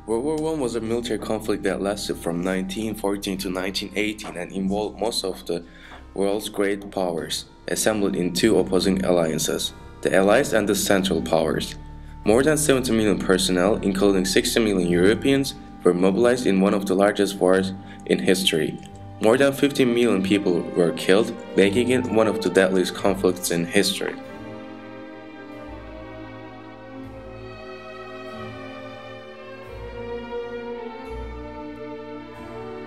World War I was a military conflict that lasted from 1914 to 1918 and involved most of the world's great powers, assembled in two opposing alliances, the Allies and the Central Powers. More than 70 million personnel, including 60 million Europeans, were mobilized in one of the largest wars in history. More than 15 million people were killed, making it one of the deadliest conflicts in history.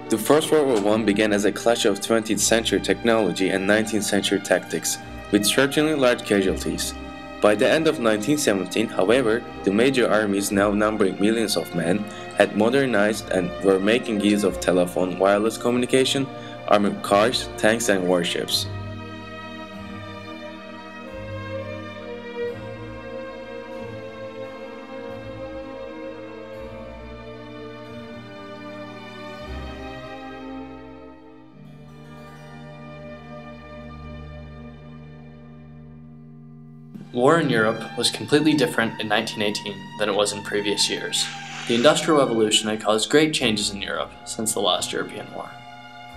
The First World War I began as a clash of 20th century technology and 19th century tactics, with certainly large casualties. By the end of 1917, however, the major armies, now numbering millions of men, had modernized and were making use of telephone, wireless communication, armored cars, tanks and warships. War in Europe was completely different in 1918 than it was in previous years. The Industrial Revolution had caused great changes in Europe since the last European war.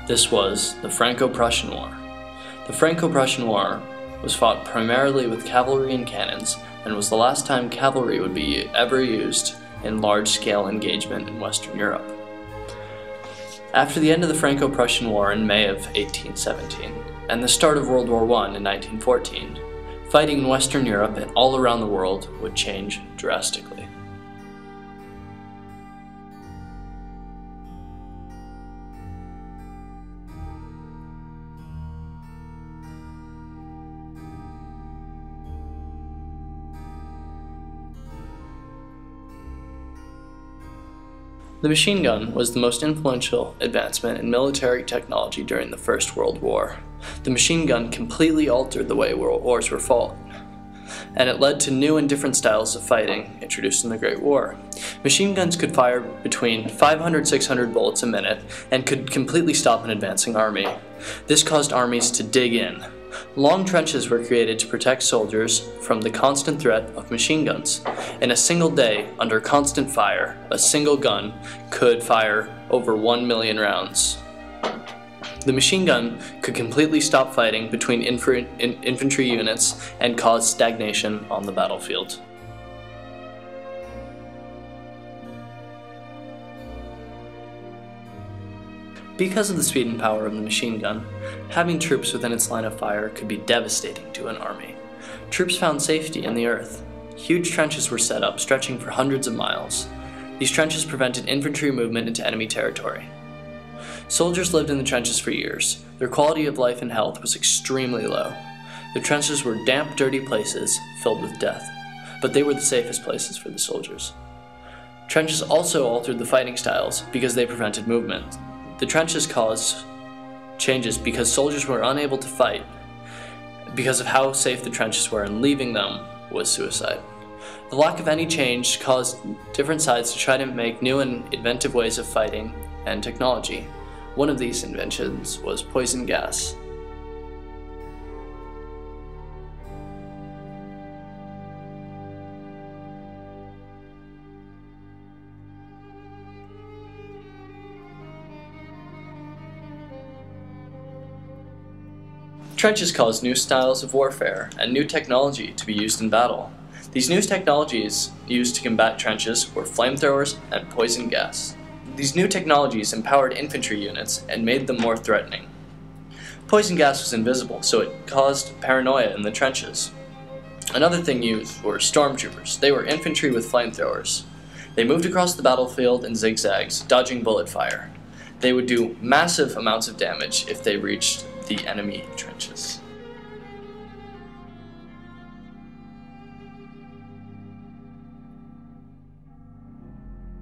This was the Franco-Prussian War. The Franco-Prussian War was fought primarily with cavalry and cannons, and was the last time cavalry would be ever used in large-scale engagement in Western Europe. After the end of the Franco-Prussian War in May of 1817, and the start of World War I in 1914, fighting in Western Europe and all around the world would change drastically. The machine gun was the most influential advancement in military technology during the First World War. The machine gun completely altered the way world wars were fought, and it led to new and different styles of fighting introduced in the Great War. Machine guns could fire between 500 and 600 bullets a minute and could completely stop an advancing army. This caused armies to dig in. Long trenches were created to protect soldiers from the constant threat of machine guns. In a single day, under constant fire, a single gun could fire over 1 million rounds. The machine gun could completely stop fighting between infantry units and cause stagnation on the battlefield. Because of the speed and power of the machine gun, having troops within its line of fire could be devastating to an army. Troops found safety in the earth. Huge trenches were set up, stretching for hundreds of miles. These trenches prevented infantry movement into enemy territory. Soldiers lived in the trenches for years. Their quality of life and health was extremely low. The trenches were damp, dirty places filled with death, but they were the safest places for the soldiers. Trenches also altered the fighting styles because they prevented movement. The trenches caused changes because soldiers were unable to fight because of how safe the trenches were, and leaving them was suicide. The lack of any change caused different sides to try to make new and inventive ways of fighting and technology. One of these inventions was poison gas. Trenches caused new styles of warfare and new technology to be used in battle. These new technologies used to combat trenches were flamethrowers and poison gas. These new technologies empowered infantry units and made them more threatening. Poison gas was invisible, so it caused paranoia in the trenches. Another thing used were stormtroopers. They were infantry with flamethrowers. They moved across the battlefield in zigzags, dodging bullet fire. They would do massive amounts of damage if they reached the enemy trenches.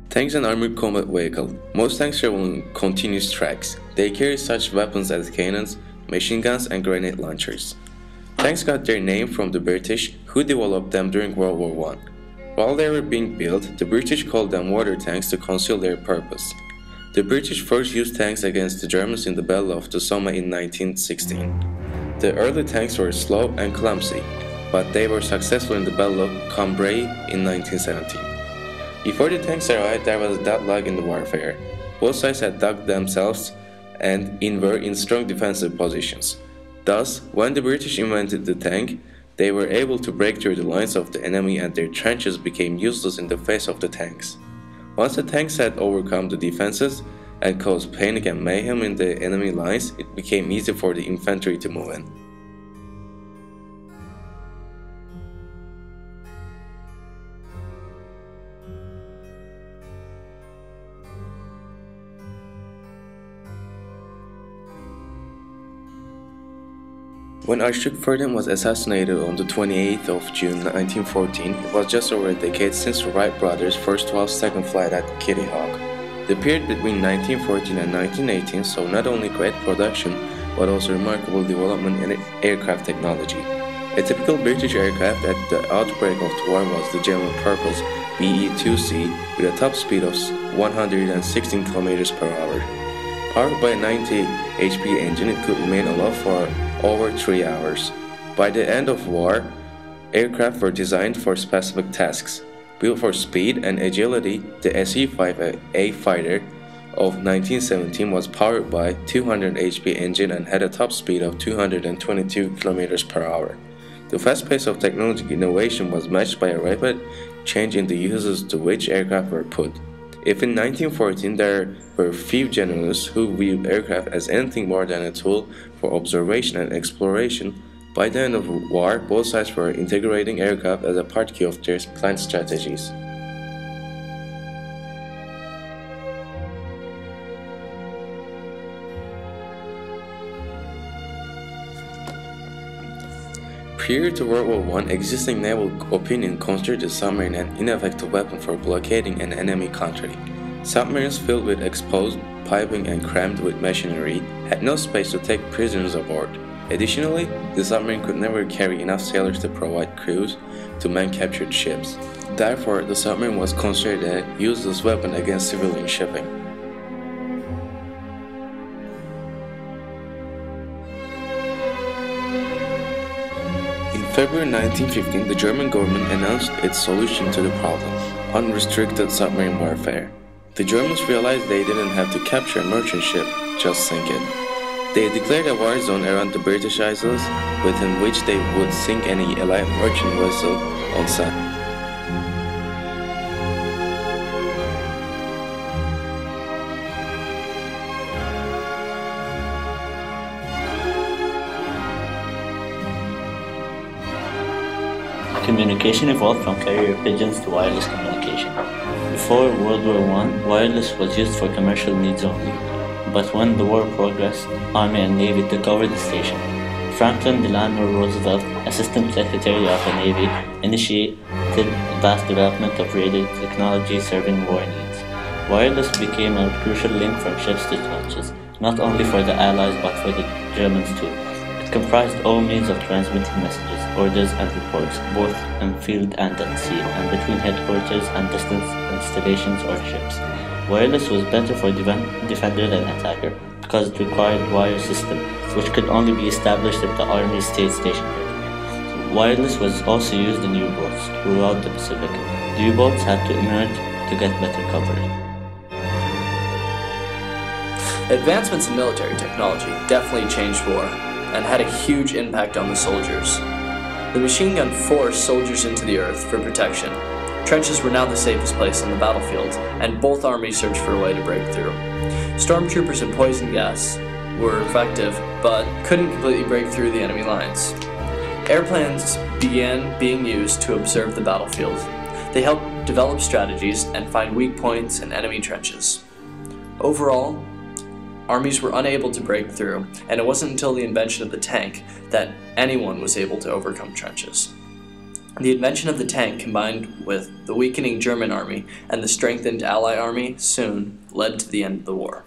Tanks and armored combat vehicle. Most tanks travel on continuous tracks. They carry such weapons as cannons, machine guns, and grenade launchers. Tanks got their name from the British, who developed them during World War I. While they were being built, the British called them water tanks to conceal their purpose. The British first used tanks against the Germans in the Battle of the Somme in 1916. The early tanks were slow and clumsy, but they were successful in the Battle of Cambrai in 1917. Before the tanks arrived, there was a deadlock in the warfare. Both sides had dug themselves and were in strong defensive positions. Thus, when the British invented the tank, they were able to break through the lines of the enemy and their trenches became useless in the face of the tanks. Once the tanks had overcome the defenses and caused panic and mayhem in the enemy lines, it became easy for the infantry to move in. When Archduke Ferdinand was assassinated on the 28th of June 1914, it was just over a decade since the Wright brothers first while second flight at Kitty Hawk. The period between 1914 and 1918 saw not only great production, but also remarkable development in aircraft technology. A typical British aircraft at the outbreak of the war was the General Purpose BE-2C with a top speed of 116 km per hour. Powered by a 90 HP engine, it could remain aloft for over 3 hours. By the end of war, aircraft were designed for specific tasks. Built for speed and agility, the Se-5A fighter of 1917 was powered by 200 HP engine and had a top speed of 222 km per hour. The fast pace of technological innovation was matched by a rapid change in the uses to which aircraft were put. If in 1914 there were few generals who viewed aircraft as anything more than a tool for observation and exploration, by the end of the war, both sides were integrating aircraft as a part key of their planned strategies. Prior to World War I, existing naval opinion considered the submarine an ineffective weapon for blockading an enemy country. Submarines filled with exposed piping and crammed with machinery had no space to take prisoners aboard. Additionally, the submarine could never carry enough sailors to provide crews to man captured ships. Therefore, the submarine was considered a useless weapon against civilian shipping. In February 1915, the German government announced its solution to the problem: unrestricted submarine warfare. The Germans realized they didn't have to capture a merchant ship, just sink it. They declared a war zone around the British Isles, within which they would sink any Allied merchant vessel on sight. Communication evolved from carrier pigeons to wireless communication. Before World War I, wireless was used for commercial needs only, but when the war progressed, Army and Navy took over the station. Franklin Delano Roosevelt, Assistant Secretary of the Navy, initiated vast development of radio technology serving war needs. Wireless became a crucial link from ships to trenches, not only for the Allies but for the Germans too. It comprised all means of transmitting messages, orders and reports, both on field and at sea, and between headquarters and distant installations or ships. Wireless was better for defender than attacker because it required wire system, which could only be established if the Army stayed stationary. Wireless was also used in U-boats throughout the Pacific. The U-boats had to emerge to get better coverage. Advancements in military technology definitely changed war and had a huge impact on the soldiers. The machine gun forced soldiers into the earth for protection. Trenches were now the safest place on the battlefield, and both armies searched for a way to break through. Stormtroopers and poison gas were effective, but couldn't completely break through the enemy lines. Airplanes began being used to observe the battlefield. They helped develop strategies and find weak points in enemy trenches. Overall, armies were unable to break through, and it wasn't until the invention of the tank that anyone was able to overcome trenches. The invention of the tank, combined with the weakening German army and the strengthened Allied army, soon led to the end of the war.